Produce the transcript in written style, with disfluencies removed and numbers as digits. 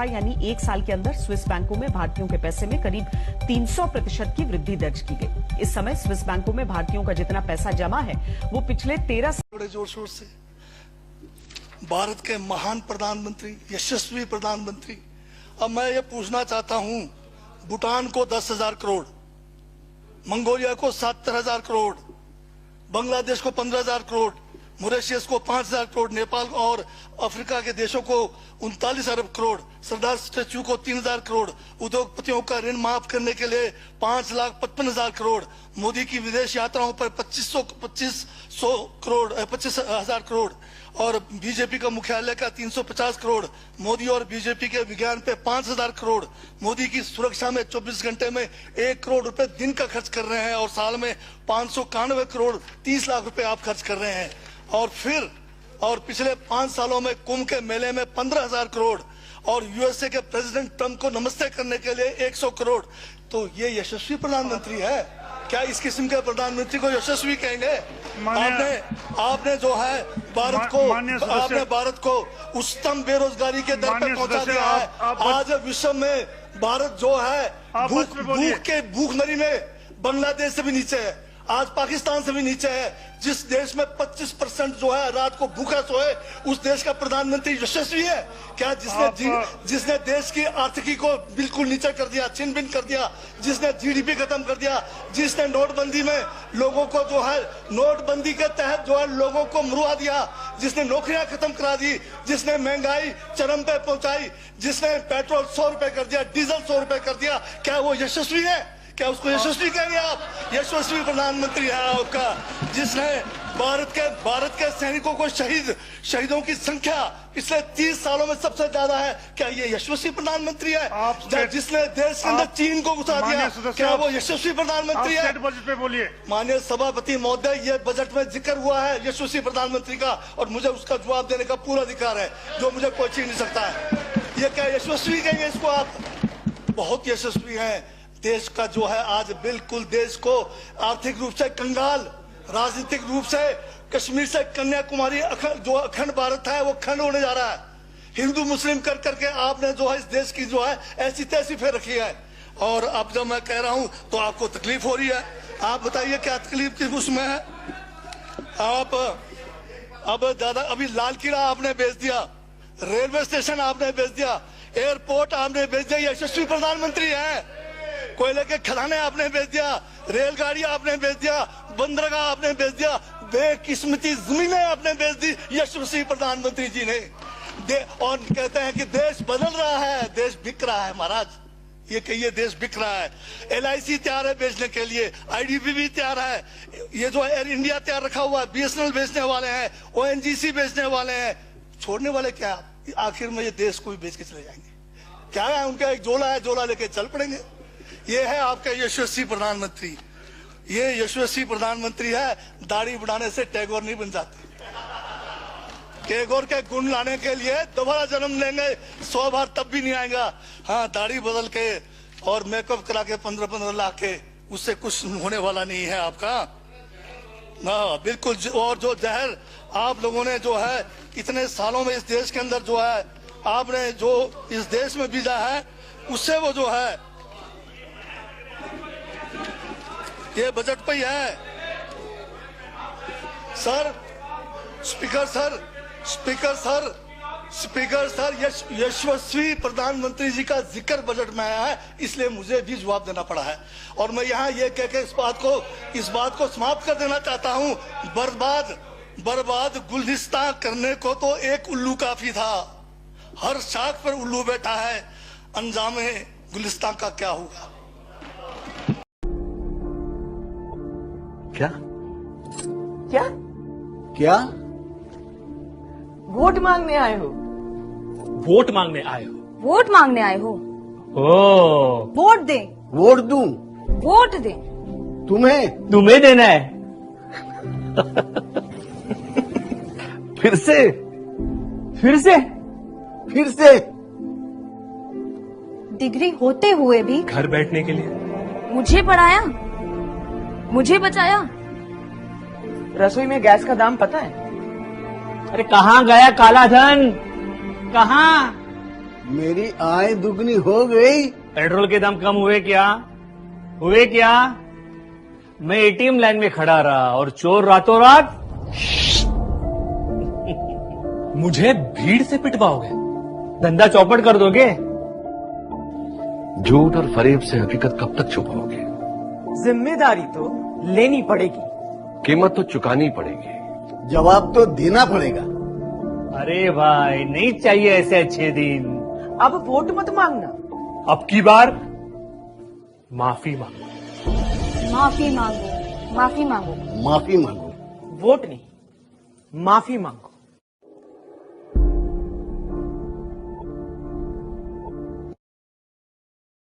था, यानी एक साल के अंदर स्विस बैंकों में भारतीयों के पैसे में करीब 300% की वृद्धि दर्ज की गई। इस समय स्विस बैंकों में भारतीयों का जितना पैसा जमा है वो पिछले 13 साल बड़े जोर शोर से भारत के महान प्रधानमंत्री, यशस्वी प्रधानमंत्री। अब मैं ये पूछना चाहता हूं, भूटान को 10,000 करोड़, मंगोलिया को 70,000 करोड़, बांग्लादेश को 15,000 करोड़, मॉरिशस को 5,000 करोड़, नेपाल और अफ्रीका के देशों को 39 अरब करोड़, सरदार स्टैच्यू को 3,000 करोड़, उद्योगपतियों का ऋण माफ करने के लिए 5,55,000 करोड़, मोदी की विदेश यात्राओं पर 25,000 करोड़ और बीजेपी का मुख्यालय का 350 करोड़, मोदी और बीजेपी के विज्ञान पे 5,000 करोड़, मोदी की सुरक्षा में 24 घंटे में 1 करोड़ रुपए दिन का खर्च कर रहे हैं और साल में 591 करोड़ 30 लाख रुपए आप खर्च कर रहे हैं। और पिछले 5 सालों में कुंभ के मेले में 15,000 करोड़ और यूएसए के प्रेसिडेंट ट्रंप को नमस्ते करने के लिए 100 करोड़। तो ये यशस्वी प्रधानमंत्री है क्या? इस किस्म के प्रधानमंत्री को यशस्वी कहेंगे? आपने जो है भारत को उच्चतम बेरोजगारी के दर पर पहुंचा दिया है। आज विश्व में भारत जो है भूखमरी में बांग्लादेश से भी नीचे है, आज पाकिस्तान से भी नीचे है। जिस देश में 25% जो है रात को भूखा सोए, उस देश का प्रधानमंत्री यशस्वी है क्या? जिसने देश की आर्थिकी को बिल्कुल नीचे कर दिया, छिन भिन कर दिया, जिसने जीडीपी खत्म कर दिया, जिसने नोटबंदी में लोगों को जो है नोटबंदी के तहत जो है लोगों को मरवा दिया, जिसने नौकरियां खत्म करा दी, जिसने महंगाई चरम पे पहुंचाई, जिसने पेट्रोल 100 रुपए कर दिया, डीजल 100 रुपए कर दिया, क्या वो यशस्वी है? क्या उसको यशस्वी कहेंगे आप? यशस्वी प्रधानमंत्री है आपका, जिसने भारत के सैनिकों को शहीदों की संख्या पिछले 30 सालों में सबसे ज्यादा है। क्या ये यशस्वी प्रधानमंत्री है? जिसने देश के अंदर चीन को घुसा दिया, क्या वो यशस्वी प्रधानमंत्री है? बजट पे बोलिए। माननीय सभापति महोदय, ये बजट में जिक्र हुआ है यशस्वी प्रधानमंत्री का और मुझे उसका जवाब देने का पूरा अधिकार है, जो मुझे कोई छीन नहीं सकता है। ये क्या यशस्वी कहेंगे इसको आप? बहुत यशस्वी है। देश का जो है आज बिल्कुल देश को आर्थिक रूप से कंगाल, राजनीतिक रूप से कश्मीर से कन्याकुमारी जो अखंड भारत है वो खंड होने जा रहा है। हिंदू मुस्लिम कर करके आपने जो है इस देश की जो है ऐसी तैसी फेर रखी है। और अब जब मैं कह रहा हूं तो आपको तकलीफ हो रही है। आप बताइए क्या तकलीफ की उसमें है? आप अब ज्यादा अभी लाल किला आपने बेच दिया, रेलवे स्टेशन आपने बेच दिया, एयरपोर्ट आपने बेच दिया। यशस्वी प्रधानमंत्री है। कोयले के खदाने आपने बेच दिया, रेलगाड़ी आपने बेच दिया, बंदरगाह आपने बेच दिया, बेकिस्मती जमीनें आपने बेच दी यशस्वी प्रधानमंत्री जी ने। और कहते हैं कि देश बदल रहा है, देश बिक रहा है। महाराज ये कहिए देश बिक रहा है। LIC तैयार है बेचने के लिए, IDB भी तैयार है, ये जो एयर इंडिया तैयार रखा हुआ है, BSNL बेचने वाले हैं, ONGC बेचने वाले हैं। छोड़ने वाले क्या? आखिर में ये देश को भी बेच के चले जाएंगे। क्या है उनका? एक झोला है, झोला लेके चल पड़ेंगे। ये है आपका यशस्वी प्रधानमंत्री। ये यशस्वी प्रधानमंत्री है। दाढ़ी बढ़ाने से टैगोर नहीं बन जाते। टैगोर के गुण लाने के लिए दोबारा जन्म लेंगे 100 बार, तब भी नहीं आएगा। हाँ, दाढ़ी बदल के और मेकअप करा के 15-15 लाख के, उससे कुछ होने वाला नहीं है आपका। हाँ बिल्कुल। और जो जहर आप लोगों ने जो है इतने सालों में इस देश के अंदर जो है आपने जो इस देश में बीजा है, उससे वो जो है ये बजट पे ही है। सर स्पीकर सर यशस्वी प्रधानमंत्री जी का जिक्र बजट में आया है, इसलिए मुझे भी जवाब देना पड़ा है। और मैं यहाँ ये कह के इस बात को समाप्त कर देना चाहता हूँ, बर्बाद गुलदस्ता करने को तो एक उल्लू काफी था। हर शाख पर उल्लू बैठा है, अंजामे गुलिस्ता का क्या होगा? क्या क्या क्या वोट मांगने आए हो? वोट मांगने आए हो? वोट मांगने आए हो? ओ, वोट दे। वोट दूं? वोट दे। तुम्हें देना है। फिर से डिग्री होते हुए भी घर बैठने के लिए मुझे पढ़ाया, मुझे बचाया। रसोई में गैस का दाम पता है? अरे कहाँ गया काला धन? कहाँ? मेरी आय दुगनी हो गई। पेट्रोल के दाम कम हुए क्या? हुए क्या? मैं एटीएम लाइन में खड़ा रहा और चोर रातों रात मुझे भीड़ से पिटवाओगे, धंधा चौपट कर दोगे। झूठ और फरेब से हकीकत कब तक छुपाओगे? जिम्मेदारी तो लेनी पड़ेगी, कीमत तो चुकानी पड़ेगी। जवाब तो देना पड़ेगा। अरे भाई नहीं चाहिए ऐसे अच्छे दिन। अब वोट मत मांगना। अब की बार माफी मांगो। माफी मांगो, माफी मांगो। माफी मांगो। वोट नहीं, माफी मांगो।